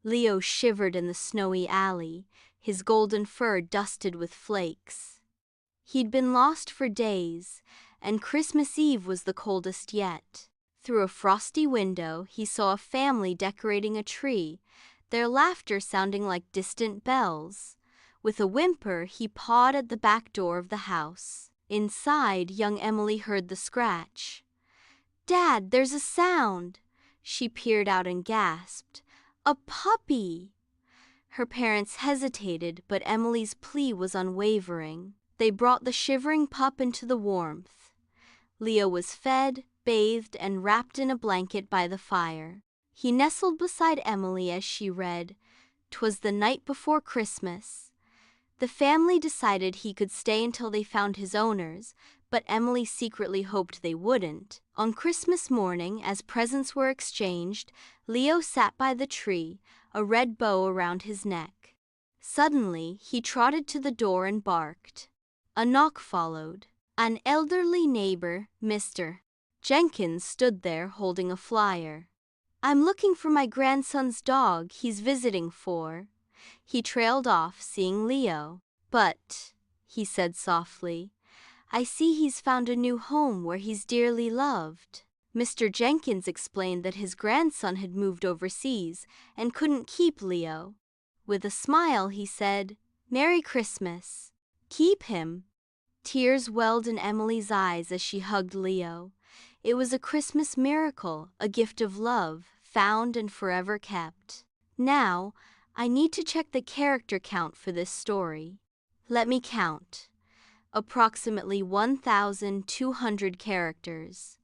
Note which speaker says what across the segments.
Speaker 1: Leo shivered in the snowy alley, his golden fur dusted with flakes. He'd been lost for days, and Christmas Eve was the coldest yet. Through a frosty window, he saw a family decorating a tree, their laughter sounding like distant bells. With a whimper, he pawed at the back door of the house. Inside, young Emily heard the scratch. "Dad, there's a sound!" She peered out and gasped. "A puppy!" Her parents hesitated, but Emily's plea was unwavering. They brought the shivering pup into the warmth. Leo was fed, bathed, and wrapped in a blanket by the fire. He nestled beside Emily as she read, "'Twas the night before Christmas." The family decided he could stay until they found his owners, but Emily secretly hoped they wouldn't. On Christmas morning, as presents were exchanged, Leo sat by the tree, a red bow around his neck. Suddenly, he trotted to the door and barked. A knock followed. An elderly neighbor, Mr. Jenkins, stood there holding a flyer. "I'm looking for my grandson's dog he's visiting for." He trailed off, seeing Leo. "But," he said softly, "I see he's found a new home where he's dearly loved." Mr. Jenkins explained that his grandson had moved overseas and couldn't keep Leo. With a smile, he said, "Merry Christmas. Keep him." Tears welled in Emily's eyes as she hugged Leo. It was a Christmas miracle, a gift of love, found and forever kept. Now, I need to check the character count for this story. Let me count. Approximately 1,200 characters.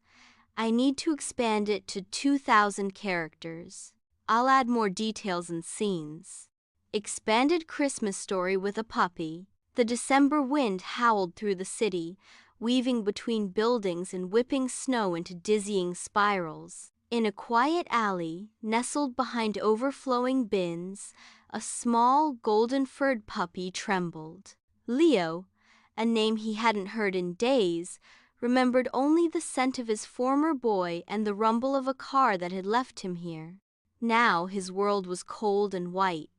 Speaker 1: I need to expand it to 2,000 characters. I'll add more details and scenes. Expanded Christmas story with a puppy. The December wind howled through the city, weaving between buildings and whipping snow into dizzying spirals. In a quiet alley, nestled behind overflowing bins, a small, golden-furred puppy trembled. Leo, a name he hadn't heard in days, remembered only the scent of his former boy and the rumble of a car that had left him here. Now his world was cold and white.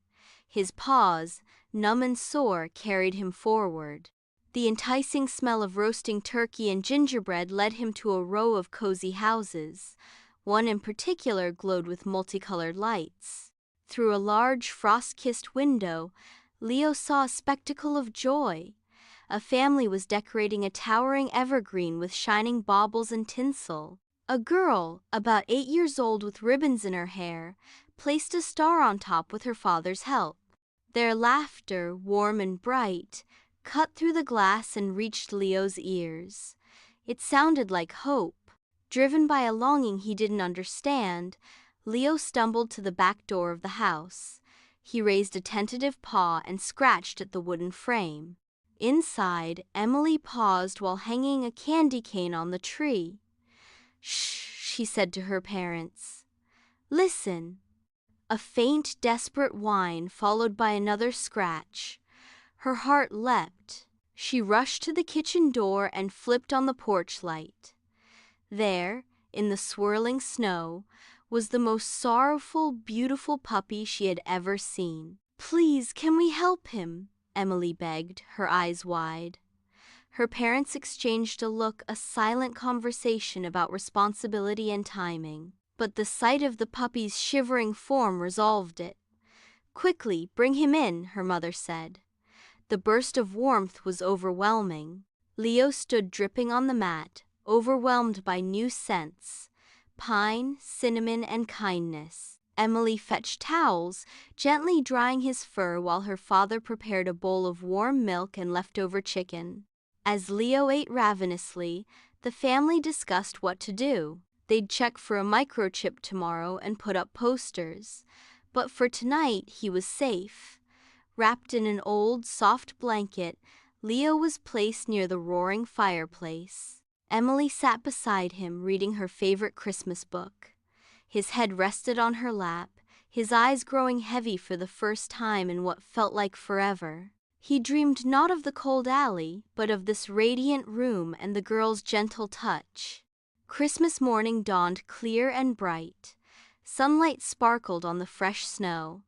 Speaker 1: His paws, numb and sore, carried him forward. The enticing smell of roasting turkey and gingerbread led him to a row of cozy houses. One in particular glowed with multicolored lights. Through a large frost-kissed window, Leo saw a spectacle of joy. A family was decorating a towering evergreen with shining baubles and tinsel. A girl, about 8 years old with ribbons in her hair, placed a star on top with her father's help. Their laughter, warm and bright, cut through the glass and reached Leo's ears. It sounded like hope. Driven by a longing he didn't understand, Leo stumbled to the back door of the house. He raised a tentative paw and scratched at the wooden frame. Inside, Emily paused while hanging a candy cane on the tree. "Shh," she said to her parents. "Listen." A faint, desperate whine followed by another scratch. Her heart leapt. She rushed to the kitchen door and flipped on the porch light. There, in the swirling snow, was the most sorrowful, beautiful puppy she had ever seen. "Please, can we help him?" Emily begged, her eyes wide. Her parents exchanged a look, a silent conversation about responsibility and timing. But the sight of the puppy's shivering form resolved it. "Quickly, bring him in," her mother said. The burst of warmth was overwhelming. Leo stood dripping on the mat, overwhelmed by new scents: pine, cinnamon, and kindness. Emily fetched towels, gently drying his fur while her father prepared a bowl of warm milk and leftover chicken. As Leo ate ravenously, the family discussed what to do. They'd check for a microchip tomorrow and put up posters. But for tonight, he was safe. Wrapped in an old, soft blanket, Leo was placed near the roaring fireplace. Emily sat beside him, reading her favorite Christmas book. His head rested on her lap, his eyes growing heavy for the first time in what felt like forever. He dreamed not of the cold alley, but of this radiant room and the girl's gentle touch. Christmas morning dawned clear and bright. Sunlight sparkled on the fresh snow.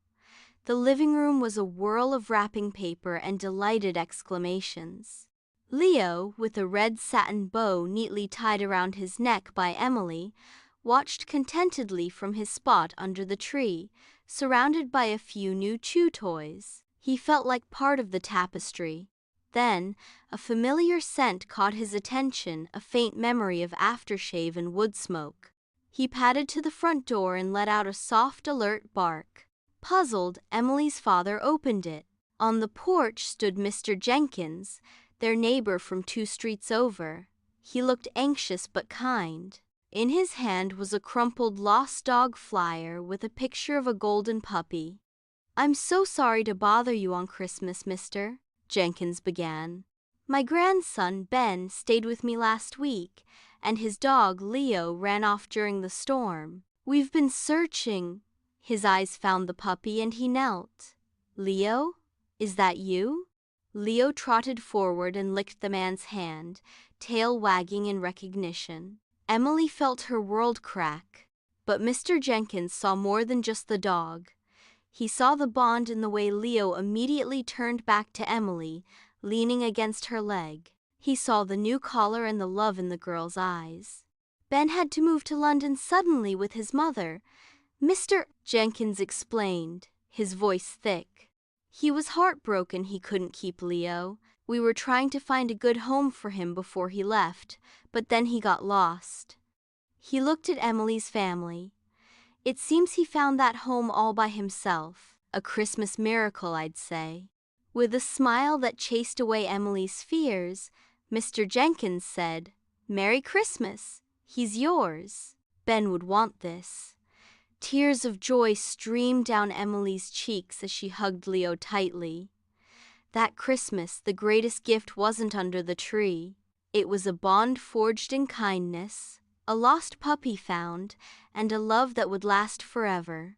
Speaker 1: The living room was a whirl of wrapping paper and delighted exclamations. Leo, with a red satin bow neatly tied around his neck by Emily, watched contentedly from his spot under the tree, surrounded by a few new chew toys. He felt like part of the tapestry. Then, a familiar scent caught his attention, a faint memory of aftershave and wood smoke. He padded to the front door and let out a soft, alert bark. Puzzled, Emily's father opened it. On the porch stood Mr. Jenkins, their neighbor from 2 streets over. He looked anxious but kind. In his hand was a crumpled lost dog flyer with a picture of a golden puppy. "I'm so sorry to bother you on Christmas, Mr. Jenkins began. "My grandson, Ben, stayed with me last week, and his dog, Leo, ran off during the storm. We've been searching." His eyes found the puppy and he knelt. "Leo? Is that you?" Leo trotted forward and licked the man's hand, tail wagging in recognition. Emily felt her world crack. But Mr. Jenkins saw more than just the dog. He saw the bond in the way Leo immediately turned back to Emily, leaning against her leg. He saw the new collar and the love in the girl's eyes. Ben had to move to London suddenly with his mother, Mr. Jenkins explained, his voice thick. He was heartbroken he couldn't keep Leo. We were trying to find a good home for him before he left, but then he got lost. He looked at Emily's family. It seems he found that home all by himself. A Christmas miracle, I'd say. With a smile that chased away Emily's fears, Mr. Jenkins said, "Merry Christmas. He's yours." Ben would want this. Tears of joy streamed down Emily's cheeks as she hugged Leo tightly. That Christmas, the greatest gift wasn't under the tree. It was a bond forged in kindness, a lost puppy found, and a love that would last forever.